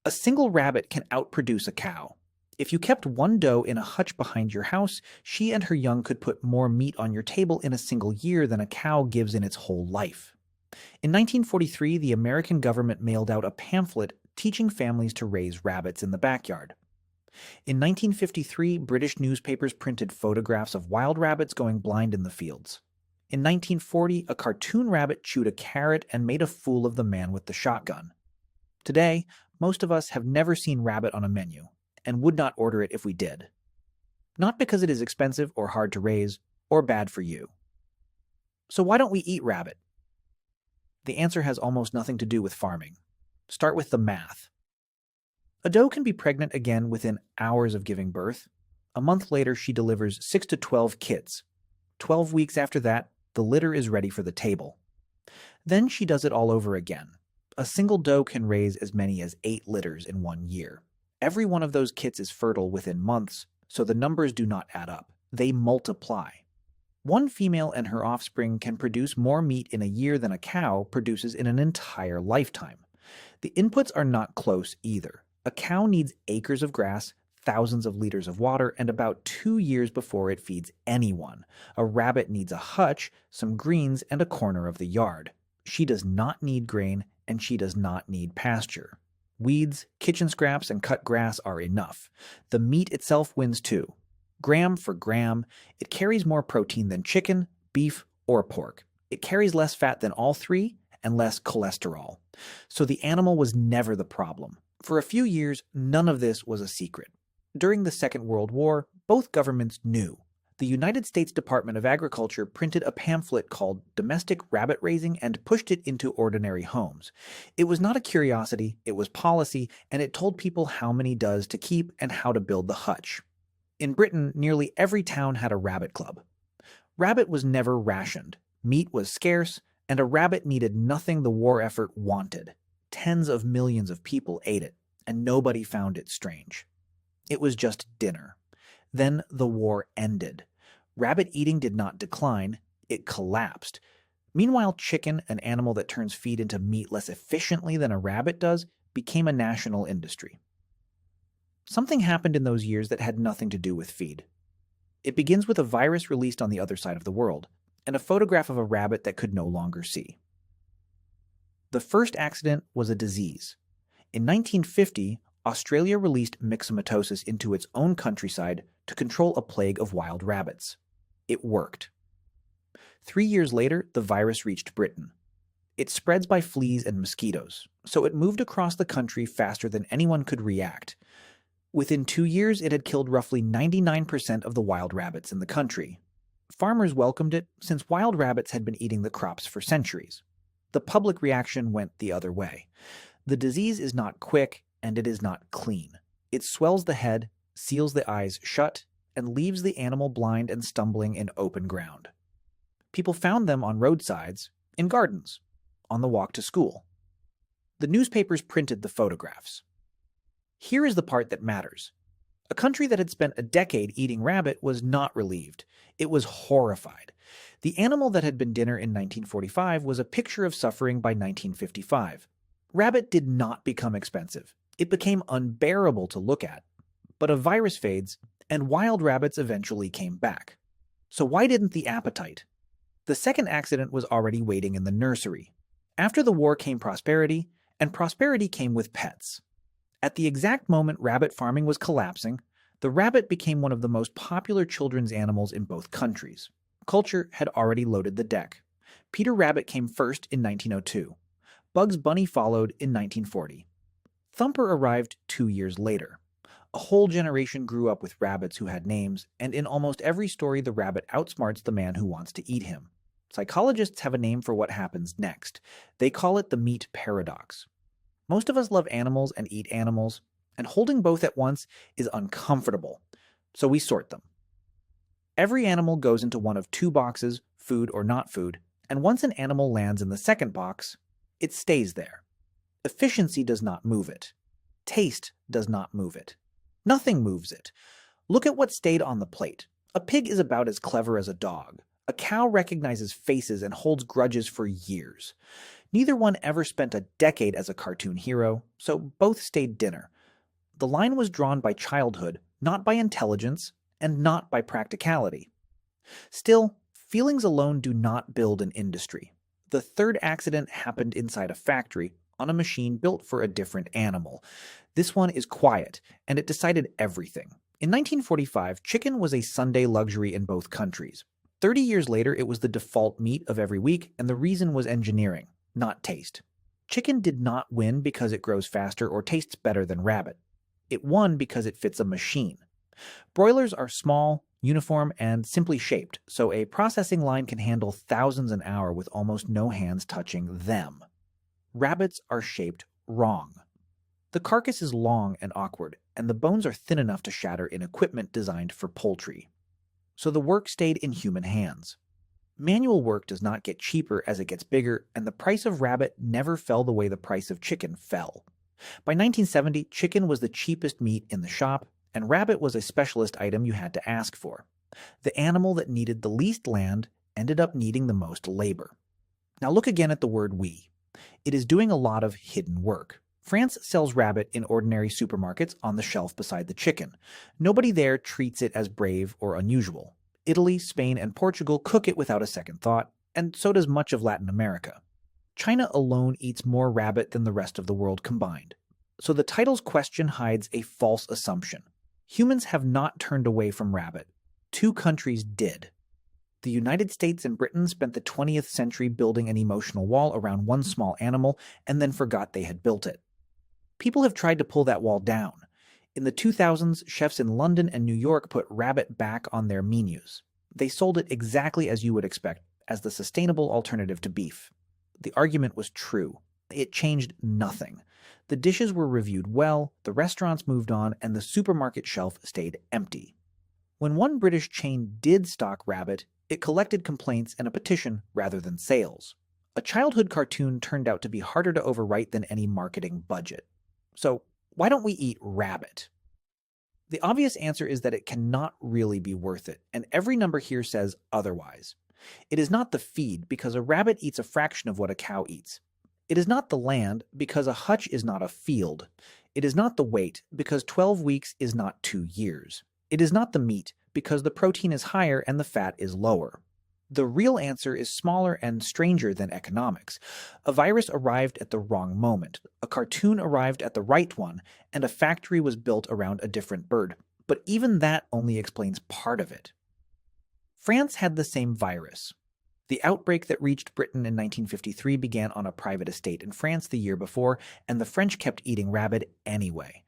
A single rabbit can outproduce a cow. If you kept one doe in a hutch behind your house, she and her young could put more meat on your table in a single year than a cow gives in its whole life. In 1943, the American government mailed out a pamphlet teaching families to raise rabbits in the backyard. In 1953, British newspapers printed photographs of wild rabbits going blind in the fields. In 1940, a cartoon rabbit chewed a carrot and made a fool of the man with the shotgun. Today, most of us have never seen rabbit on a menu, and would not order it if we did. Not because it is expensive or hard to raise, or bad for you. So why don't we eat rabbit? The answer has almost nothing to do with farming. Start with the math. A doe can be pregnant again within hours of giving birth. A month later, she delivers 6 to 12 kits. 12 weeks after that, the litter is ready for the table. Then she does it all over again. A single doe can raise as many as 8 litters in 1 year. Every one of those kits is fertile within months, so the numbers do not add up. They multiply. One female and her offspring can produce more meat in a year than a cow produces in an entire lifetime. The inputs are not close either. A cow needs acres of grass, thousands of liters of water, and about 2 years before it feeds anyone. A rabbit needs a hutch, some greens, and a corner of the yard. She does not need grain, and she does not need pasture. Weeds, kitchen scraps, and cut grass are enough. The meat itself wins too. Gram for gram, it carries more protein than chicken, beef, or pork. It carries less fat than all three, and less cholesterol. So the animal was never the problem. For a few years, none of this was a secret. During the Second World War, both governments knew. The United States Department of Agriculture printed a pamphlet called Domestic Rabbit Raising and pushed it into ordinary homes. It was not a curiosity, it was policy, and it told people how many does to keep and how to build the hutch. In Britain, nearly every town had a rabbit club. Rabbit was never rationed. Meat was scarce, and a rabbit needed nothing the war effort wanted. Tens of millions of people ate it, and nobody found it strange. It was just dinner. Then the war ended. Rabbit eating did not decline, it collapsed. Meanwhile, chicken, an animal that turns feed into meat less efficiently than a rabbit does, became a national industry. Something happened in those years that had nothing to do with feed. It begins with a virus released on the other side of the world, and a photograph of a rabbit that could no longer see. The first accident was a disease. In 1950, Australia released myxomatosis into its own countryside to control a plague of wild rabbits. It worked. 3 years later, the virus reached Britain. It spreads by fleas and mosquitoes, so it moved across the country faster than anyone could react. Within 2 years, it had killed roughly 99% of the wild rabbits in the country. Farmers welcomed it since wild rabbits had been eating the crops for centuries. The public reaction went the other way. The disease is not quick, and it is not clean. It swells the head, seals the eyes shut, and leaves the animal blind and stumbling in open ground. People found them on roadsides, in gardens, on the walk to school. The newspapers printed the photographs. Here is the part that matters. A country that had spent a decade eating rabbit was not relieved. It was horrified. The animal that had been dinner in 1945 was a picture of suffering by 1955. Rabbit did not become expensive. It became unbearable to look at. But a virus fades, and wild rabbits eventually came back. So why didn't the appetite? The second accident was already waiting in the nursery. After the war came prosperity, and prosperity came with pets. At the exact moment rabbit farming was collapsing, the rabbit became one of the most popular children's animals in both countries. Culture had already loaded the deck. Peter Rabbit came first in 1902. Bugs Bunny followed in 1940. Thumper arrived 2 years later. A whole generation grew up with rabbits who had names, and in almost every story the rabbit outsmarts the man who wants to eat him. Psychologists have a name for what happens next. They call it the meat paradox. Most of us love animals and eat animals, and holding both at once is uncomfortable, so we sort them. Every animal goes into one of 2 boxes, food or not food, and once an animal lands in the second box, it stays there. Efficiency does not move it. Taste does not move it. Nothing moves it. Look at what stayed on the plate. A pig is about as clever as a dog. A cow recognizes faces and holds grudges for years. Neither one ever spent a decade as a cartoon hero, so both stayed dinner. The line was drawn by childhood, not by intelligence, and not by practicality. Still, feelings alone do not build an industry. The third accident happened inside a factory on a machine built for a different animal. This one is quiet, and it decided everything. In 1945, chicken was a Sunday luxury in both countries. 30 years later, it was the default meat of every week, and the reason was engineering, not taste. Chicken did not win because it grows faster or tastes better than rabbit. It won because it fits a machine. Broilers are small, uniform, and simply shaped, so a processing line can handle thousands an hour with almost no hands touching them. Rabbits are shaped wrong. The carcass is long and awkward, and the bones are thin enough to shatter in equipment designed for poultry. So the work stayed in human hands. Manual work does not get cheaper as it gets bigger, and the price of rabbit never fell the way the price of chicken fell. By 1970, chicken was the cheapest meat in the shop, and rabbit was a specialist item you had to ask for. The animal that needed the least land ended up needing the most labor. Now look again at the word we. It is doing a lot of hidden work. France sells rabbit in ordinary supermarkets on the shelf beside the chicken. Nobody there treats it as brave or unusual. Italy, Spain, and Portugal cook it without a second thought, and so does much of Latin America. China alone eats more rabbit than the rest of the world combined. So the title's question hides a false assumption. Humans have not turned away from rabbit. Two countries did. The United States and Britain spent the 20th century building an emotional wall around one small animal and then forgot they had built it. People have tried to pull that wall down. In the 2000s, chefs in London and New York put rabbit back on their menus. They sold it exactly as you would expect, as the sustainable alternative to beef. The argument was true. It changed nothing. The dishes were reviewed well, the restaurants moved on, and the supermarket shelf stayed empty. When one British chain did stock rabbit, it collected complaints and a petition rather than sales. A childhood cartoon turned out to be harder to overwrite than any marketing budget. So, why don't we eat rabbit? The obvious answer is that it cannot really be worth it, and every number here says otherwise. It is not the feed, because a rabbit eats a fraction of what a cow eats. It is not the land, because a hutch is not a field. It is not the weight, because 12 weeks is not 2 years. It is not the meat, because the protein is higher and the fat is lower. The real answer is smaller and stranger than economics. A virus arrived at the wrong moment, a cartoon arrived at the right one, and a factory was built around a different bird. But even that only explains part of it. France had the same virus. The outbreak that reached Britain in 1953 began on a private estate in France the year before, and the French kept eating rabbit anyway.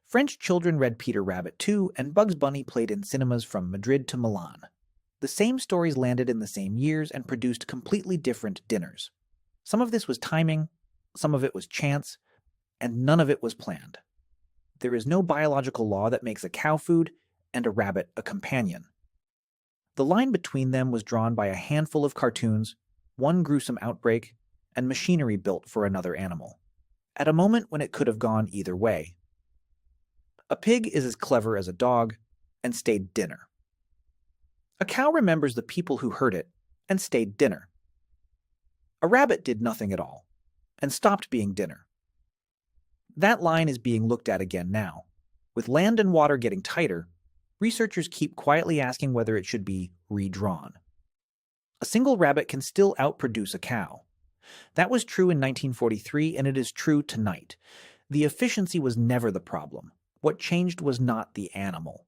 French children read Peter Rabbit too, and Bugs Bunny played in cinemas from Madrid to Milan. The same stories landed in the same years and produced completely different dinners. Some of this was timing, some of it was chance, and none of it was planned. There is no biological law that makes a cow food and a rabbit a companion. The line between them was drawn by a handful of cartoons, one gruesome outbreak, and machinery built for another animal, at a moment when it could have gone either way. A pig is as clever as a dog and stayed dinner. A cow remembers the people who heard it and stayed dinner. A rabbit did nothing at all and stopped being dinner. That line is being looked at again now. With land and water getting tighter, researchers keep quietly asking whether it should be redrawn. A single rabbit can still outproduce a cow. That was true in 1943, and it is true tonight. The efficiency was never the problem. What changed was not the animal.